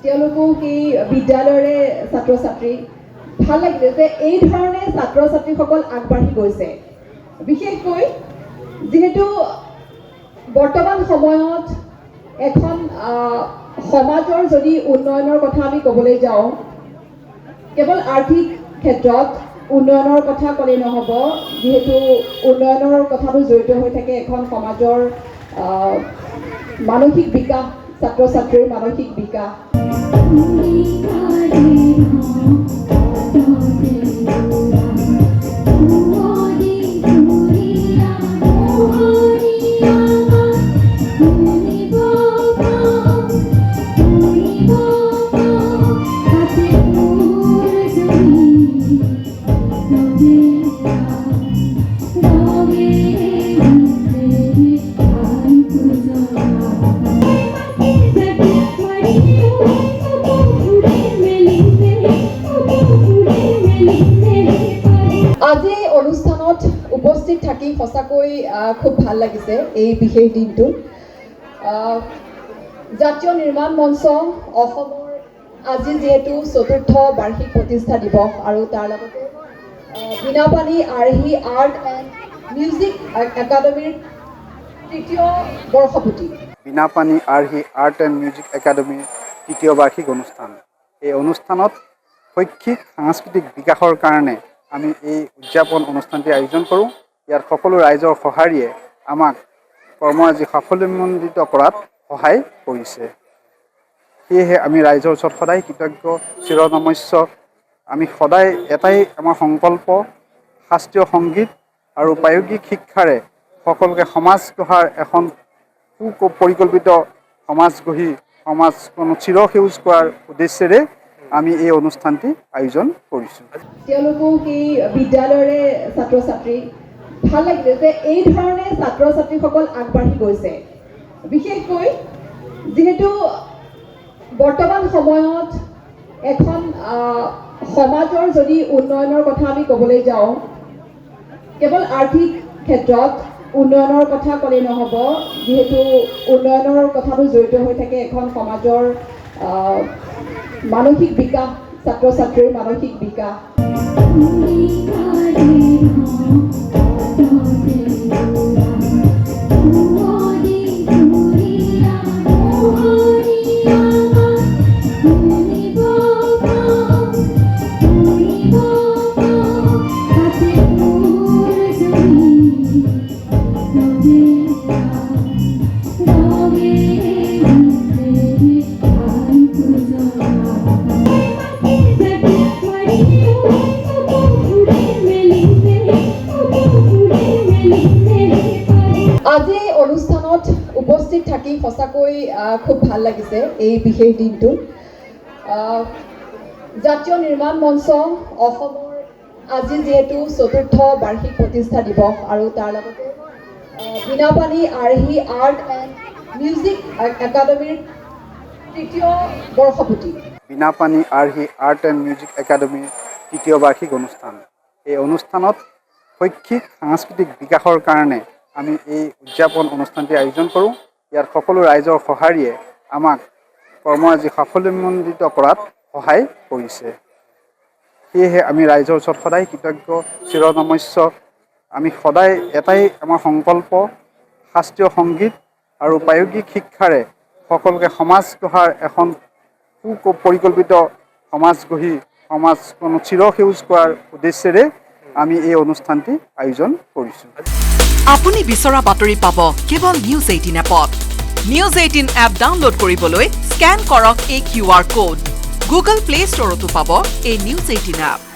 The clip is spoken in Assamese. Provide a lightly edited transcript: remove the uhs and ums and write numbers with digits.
তেওঁলোকো সেই বিদ্যালয়ৰে ছাত্ৰ ছাত্ৰী ভাল লাগিলে যে এই ধৰণে ছাত্ৰ ছাত্ৰীসকল আগবাঢ়ি গৈছে বিশেষকৈ যেহেতু বৰ্তমান সময়ত এখন সমাজৰ যদি উন্নয়নৰ কথা আমি ক'বলৈ যাওঁ কেৱল আৰ্থিক ক্ষেত্ৰত উন্নয়নৰ কথা ক'লে নহ'ব যেহেতু উন্নয়নৰ কথাটো জড়িত হৈ থাকে এখন সমাজৰ মানসিক বিকাশ ছাত্ৰ ছাত্ৰীৰ মানসিক বিকাশ আজি অনুষ্ঠানত উপস্থিত থাকি সঁচাকৈ খুব ভাল লাগিছে এই বিশেষ দিনটো জাতীয় নিৰ্মাণ মঞ্চ অসমৰ আজি যেহেতু চতুৰ্থ বাৰ্ষিক প্ৰতিষ্ঠা দিৱস আৰু তাৰ লগতে বীণাপানী আৰ্হি আৰ্ট এণ্ড মিউজিক একাডেমীৰ তৃতীয় বৰ্ষপূৰ্তি বীণাপানী আৰ্হি আৰ্ট এণ্ড মিউজিক একাডেমীৰ তৃতীয় বাৰ্ষিক অনুষ্ঠান এই অনুষ্ঠানত শৈক্ষিক সাংস্কৃতিক বিকাশৰ কাৰণে আমি এই উদযাপন অনুষ্ঠানটি আয়োজন কৰোঁ ইয়াত সকলো ৰাইজৰ সঁহাৰিয়ে আমাক কৰ্মৰাজি সাফল্যমণ্ডিত কৰাত সহায় কৰিছে সেয়েহে আমি ৰাইজৰ ওচৰত সদায় কৃতজ্ঞ চিৰনমস্য আমি সদায় এটাই আমাৰ সংকল্প শাস্ত্ৰীয় সংগীত আৰু প্ৰায়োগিক শিক্ষাৰে সকলোকে সমাজ গঢ়াৰ এখন সুপৰিকল্পিত সমাজ গঢ়ি সমাজখন চিৰসেউজ কৰাৰ উদ্দেশ্যেৰে আমি এই অনুষ্ঠানটি আয়োজন কৰিছোঁ তেওঁলোকো সেই বিদ্যালয়ৰে ছাত্ৰ ছাত্ৰী ভাল লাগিলে যে এই ধৰণে ছাত্ৰ ছাত্ৰীসকল আগবাঢ়ি গৈছে বিশেষকৈ যেহেতু বৰ্তমান সময়ত এখন সমাজৰ যদি উন্নয়নৰ কথা আমি ক'বলৈ যাওঁ কেৱল আৰ্থিক ক্ষেত্ৰত উন্নয়নৰ কথা ক'লে নহ'ব যেহেতু উন্নয়নৰ কথাটো জড়িত হৈ থাকে এখন সমাজৰ মানসিক বিকাশ ছাত্ৰ ছাত্ৰীৰ মানসিক বিকাশ আজি অনুষ্ঠানত উপস্থিত থাকি সঁচাকৈ খুব ভাল লাগিছে এই বিশেষ দিনটো জাতীয় নিৰ্মাণ মঞ্চ অসমৰ আজি যেহেতু চতুৰ্থ বাৰ্ষিক প্ৰতিষ্ঠা দিৱস আৰু তাৰ লগতে বীণাপানী আৰ্হি আৰ্ট এণ্ড মিউজিক একাডেমীৰ তৃতীয় বৰ্ষপূৰ্তি বীণাপানী আৰ্হি আৰ্ট এণ্ড মিউজিক একাডেমীৰ তৃতীয় বাৰ্ষিক অনুষ্ঠান এই অনুষ্ঠানত শৈক্ষিক সাংস্কৃতিক বিকাশৰ কাৰণে আমি এই উদযাপন অনুষ্ঠানটি আয়োজন কৰোঁ ইয়াত সকলো ৰাইজৰ সঁহাৰিয়ে আমাক কৰ্মৰাজি সাফল্যমণ্ডিত কৰাত সহায় কৰিছে সেয়েহে আমি ৰাইজৰ ওচৰত সদায় কৃতজ্ঞ চিৰনমস্য আমি সদায় এটাই আমাৰ সংকল্প শাস্ত্ৰীয় সংগীত আৰু প্ৰায়োগিক শিক্ষাৰে সকলোকে সমাজ গঢ়াৰ এখন সুপৰিকল্পিত সমাজ গঢ়ি সমাজখন চিৰসেউজ কৰাৰ উদ্দেশ্যেৰে আমি এই অনুষ্ঠানটি আয়োজন কৰিছোঁ আপুনি বিচৰা বাতৰি পাব কেৱল নিউজ 18 এপত নিউজ 18 এপ ডাউনলোড কৰিবলৈ স্কেন কৰক এই QR কোড গুগল প্লে ষ্টৰতো পাব এই নিউজ 18 এপ